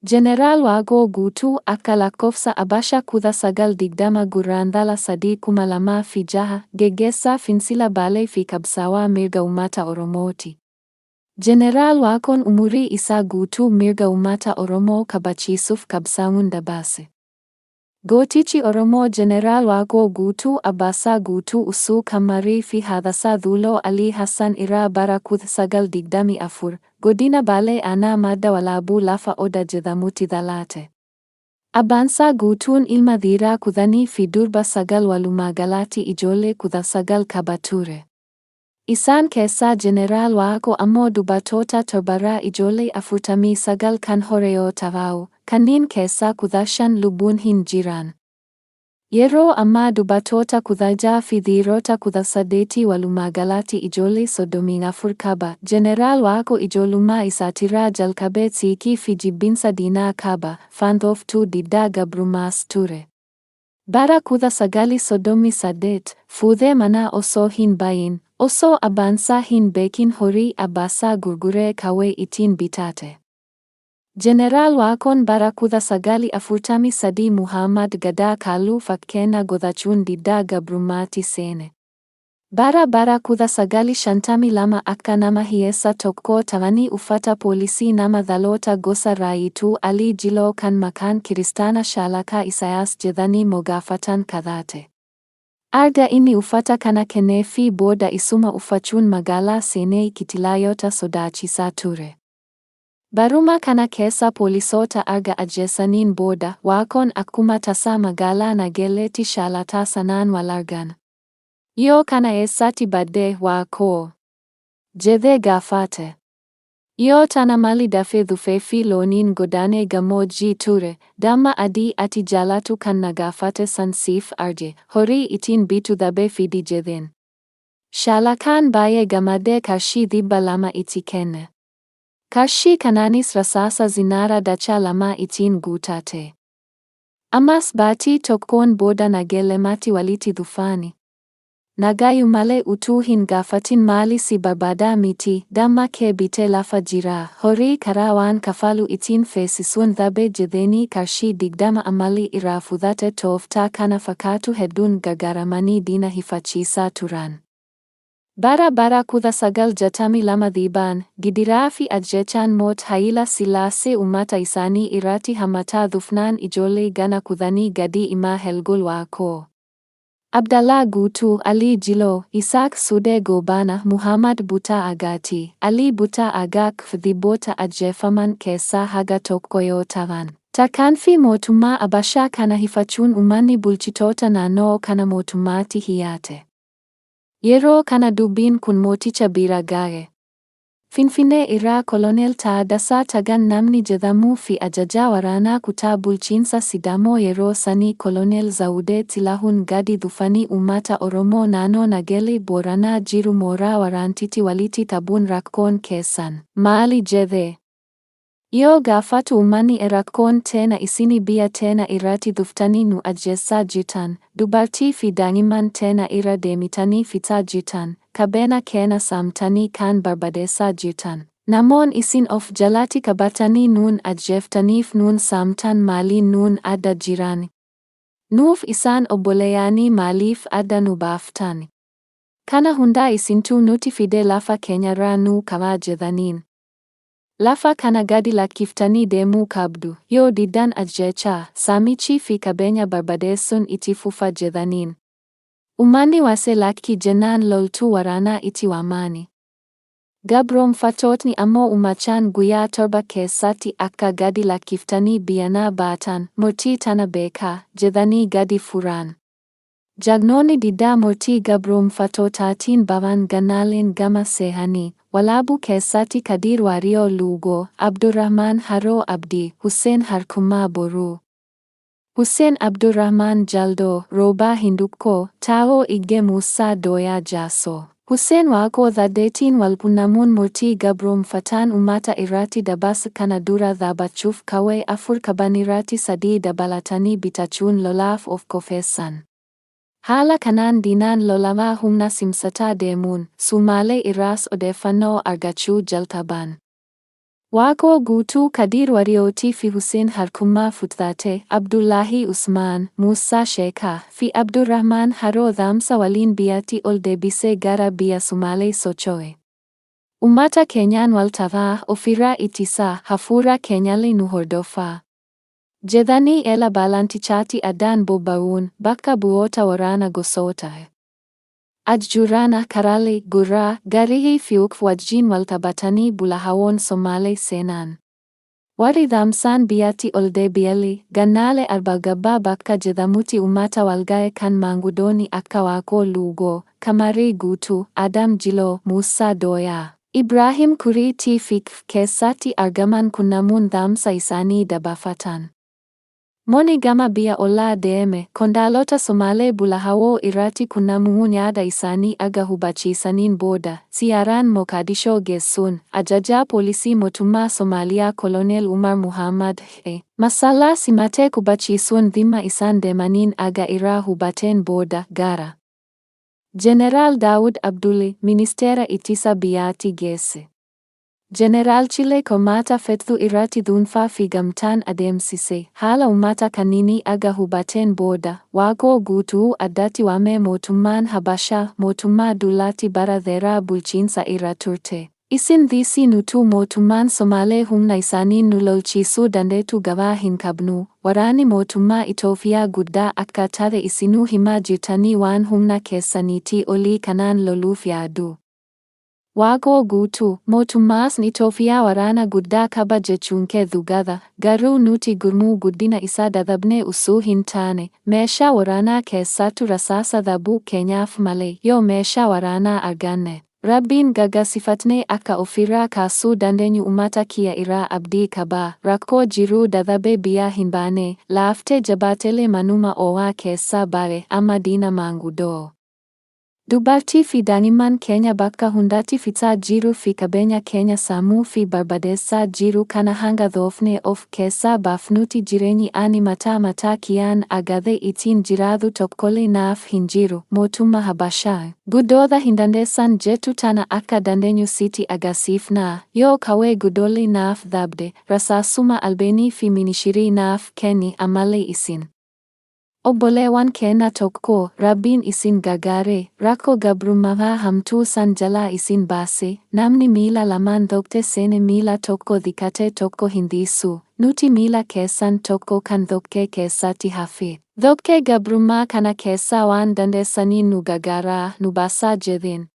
Jeneral Waaqoo Guutuu akka lakkoofsa Abashaa 1920 guraandhala 3,2006 geggeessaa fincila baalee fi qabsaawaa mirga uummata Oromooti. Jeneral Waaqoon umurii isaa guutuu mirga uummata Oromoo kabachiisuuf qabsaa'uun dabarse. Gootichi Oromoo Jeneral Waaqoo Guutuu Abbaasaa Guutuu Usuu Kamarii fi haadhasaa Dhuloo Alii Hassan irraa bara 1924 godina Baalee aanaa madda walaabuu lafa Odaa jedhamutti dhalate. Abbaansaa Guutuun ilma dhiiraa 10 fi durba 9 walumaagalaatti ijoollee 19 qaba ture. Isaan keessaa Jeneral Waaqoo ammoo dubartoota 7 ijoollee 49 kan hore yoo ta'u, kanneen keessaa 15 lubbuun hin jiran. Yeroo ammaa dubartoota 16 fi dhiirota 18 walumaagalaatti ijoollee 34 qaba. Jeneral Waaqoo ijoollummaa isaatirraa jalqabee xiiqii fi jibbinsa diinaa qaba. Fandoftuu diddaa gabrummaas ture. Bara 1938 fuudhee manaa osoo hin bahin, osoo abbaansaa hin beekin horii abbaasaa gurguree qawwee ittiin bitate. Jeneral Waaqoon bara 1943 Muhammad Gadaa Kaaluu fakkeenya godhachuun diddaa gabrummaatti seene. Bara 1952 akka nama hiyyeessa tokko ta'anii uffata poolisii nama dhaloota gosa Raayituu Alii Jiloo kan maqaan kiristaana Shaalakaa Isaayyaas jedhanii moggaafatan kadhate. Arga inni uffata kana kenneefii booda isuma uffachuun magaalaa seenee kitilaayota sodaachisaa ture. Baruma kana keessa poolisoota arga ajjeesaniin booda Waaqoon akkuma tasaa magaalaa Nageleetti Shaalataa sanaan wal argan. Yoo kana eessatti badde Waaqoo? jedhee gaafate. Yoo tana maali dafee dhufeefi looniin godaanee gammoojjii ture, damma adii ati jaalatu kan na gaafate san siif arge, horii ittiin bitu dhabee fidi jedheen. Shaalakaan baay'ee gammadee qarshii 200 itti kenne. Qarshii kanaanis rasaasa zinaara dachaa 2 ittiin guutate. Ammas baatii tokkoon booda Nageelemaatti walitti dhufani. Nagaayu malee utuu hin gaafatin maali si barbaadaa miti, damma kee bitee lafa jiraa, horii karaa waan kafalu ittiin feesisuun dhabee jedhanii qarshii 20 amalii irraa fudhate tooftaa kana fakkaatu hedduun gargaaramanii diina hifachiisaa turan. Bara 1962 dhiibaan, gidiraa fi ajjechaan moot Haayila Sillaasee uummata isaanii irratti hammataa dhufnaan ijoollee gana 10 gadi immoo Helgul Waaqoo, Abdallaa Guutuu, Alii Jiloo, Isaaq Sudee Goobana, Muhammad Butaa Agaati, Alii Butaa Agaak fi dhibbota ajjeefaman keessaa haga tokko yoo ta'an. Tarkaanfii mootummaa Abashaa kana hifachuun uummanni bulchitoota naannoo kana mootummaatti hiyyate. Yeroo kana dubbiin kun mooticha bira gahe. Finfinnee irraa Koloneel Taaddasaa Tagan namni jedhamuu fi ajajaa waraanaa kutaa bulchiinsa Sidaamoo yeroo sanii Koloneel Zawudee Xilahuun gadi dhufanii uummata Oromoo naannoo Nagelee Booranaa jiru mooraa waraantitti walitti qabuun rakkoon keessan maali jedhe. Yoo gaafatu uummanni rakkoon teena isinii biyya teena irratti dhuftanii nu ajjeessaa jirtan, dubartii fi daa'imman teena irra deemitanii fixaa jirtan, qabeenya keenya saamtanii kan barbadeessaa jirtan. Namoon isin of jalatti qabatanii nuun ajjeeftaniif nuun saamtan maaliin nuun adda jiran? Nuuf isaan obboleeyanii maaliif adda nu baaftan? Kana hundaa isintuu nuti fidee lafa keenyarraa nuu qabaa jedhaniin. Lafa kana gadi lakkiftanii deemuu qabdu, yoo diddan ajjechaa, saamichii fi qabeenya barbadeessuun itti fufa jedhaniin. Uummanni waase lakki jennaan loltuu waraanaa itti waamani. Gabroonfattootni ammoo uumachaan guyyaa 7 keessatti akka gadi lakkiftanii biyyanaa baatan, murtii tana beekaa, jedhanii gadi furan. Jagnoonni diddaa murtii gabroonfattootaatiin bahan ganaaleen gama seehanii. Walaabuu keessatti Kadir Waariyoo Luugoo, Abdurrahmaan Haroo Abdii, Hussein Harkumaa Boruu, Hussein Abdurrahmaan Jaldoo, Roobaa Hindukkoo, Taawoo Igge Muusaa Dooyaa Jaasoo, Hussein Waaqoo Dhadeetiin walqunnamuun murtii gabroonfataan uummata irratti dabarse kana dura dhaabachuuf qawwee 4 qabanirratti 3 dabalatanii bitachuun lolaaf of qopheessan. Haala kanaan diinaan lolamaa humna simsataa deemuun, Sumaalee irraas odeeffannoo argachuu jalqaban. Waaqoo Guutuu Kadir Wariyootii fi Hussein Harkummaa Futhaatee, Abdullaahi Usmaan, Muusaa Sheekaa fi Abdurrahmaan Haroo Dhaamsa waliin biyyattii ol deebisee gara biyya Sumaalee socho'e. Uummata keenyaan wal ta'aa, ofirraa ittisaa, hafuura keenyallee nu hordofaa jedhanii eela baalantichaatti addaan bobba'uun bakka bu'oota waraana gosoota Ajjuraana, Karaalee, Gurraa, Garihii fi Uuk wajjin wal taphatanii bulahaawwan Somaalee seenan. Warri dhaamsaan biyyattii ol deebi'anii gannaalee Arba Gabbaa bakka jedhamutti uummata walga'e kan maanguddoonni akka Waaqoo Luugoo, Kamarii Guutuu, Adam Jiloo, Muusaa Dooyaa, Ibraahim Kuriitii fi keessatti argaman kunnamuun dhaamsa isaanii dabarfatan. Moni gama biyya ollaa deeme, qondaalota Somaalee bulahaawoo irratti kunnamuun yaada isaanii aga hubachiisaniin booda, xiyyaaraan Moqaadishoo geessuun, ajajaa poolisii mootummaa Somaaliyaa Koloneel Umar Muhammad masallaa simatee hubachiisuun dhimma isaan deemaniin aga irraa hubateen booda gara jeneral Daawud Abdulli, ministeera ittisa biyyaatti geesse. Jeneraalchillee qormaata fedhu irratti dhuunfaa fi gamtaan adeemsise. Haala uummata kanniinii aga hubateen booda, Waaqoo Guutuu addatti waamee mootummaan Habashaa mootummaa dullatti bara dheeraa bulchiinsa irra turte. Isin dhiisii nutuu mootummaan Somaalee humna isaanii nu lolchiisuu dandeetu gabaa hin qabnu. Waraanni mootummaa Itoophiyaa guddaa akka taate isinuu himaa jirtanii waan humna keessaniitii olii kanaan loluuf yaadu. Waaqoo Guutuu, mootummaan Itoophiyaa waraana guddaa qaba jechuun kee dhugaadha, garuu nuti gurmuu guddina isaa dadhabnee osoo hin taane, meeshaa waraanaa keessattuu rasaasa dhabuu keenyaaf malee yoo meeshaa waraanaa arganne, Rabbiin gaggeeffatnee akka ofirraa kaasuu dandeenyu uummata kiyya irraa abdii qaba. Rakkoo jiruu dadhabee biyyaa hin baane, laaftee jabaatellee manuma oowwaa keessaa bahe amma diina maanguddoo. Dubartii fi daa'imman keenya bakka hundaatti fixaa jiruu fi qabeenya keenya saamuu fi barbadeessaa jiru kana hanga dhoofnee of keessaa baafnutti jireenyi ani mataa kiyyaan agadhee ittiin jiraadhu tokkollee naaf hin jiru. Mootummaa Habashaa guddoota hin dandeessan jettu tana akka dandeenyu sitti agarsiifnaa. Yoo qawwee guddoollee naaf dhabde, rasaasuma albeenii fi minishirii naaf kenni ammallee isin. Obboleewwan keenya tokko, Rabbiin isin gargaare, rakkoo gabrummaa hamtuu san jalaa isin baase, namni miila lamaan dhokte seene miila tokko dhiqate tokko hin dhiisu, nuti miila keessan tokko kan dhokke keessatti hafe. Dhokkee gabrummaa kana keessaa waan dandeessaniin nu gargaaraa, nu baasaa jedheen.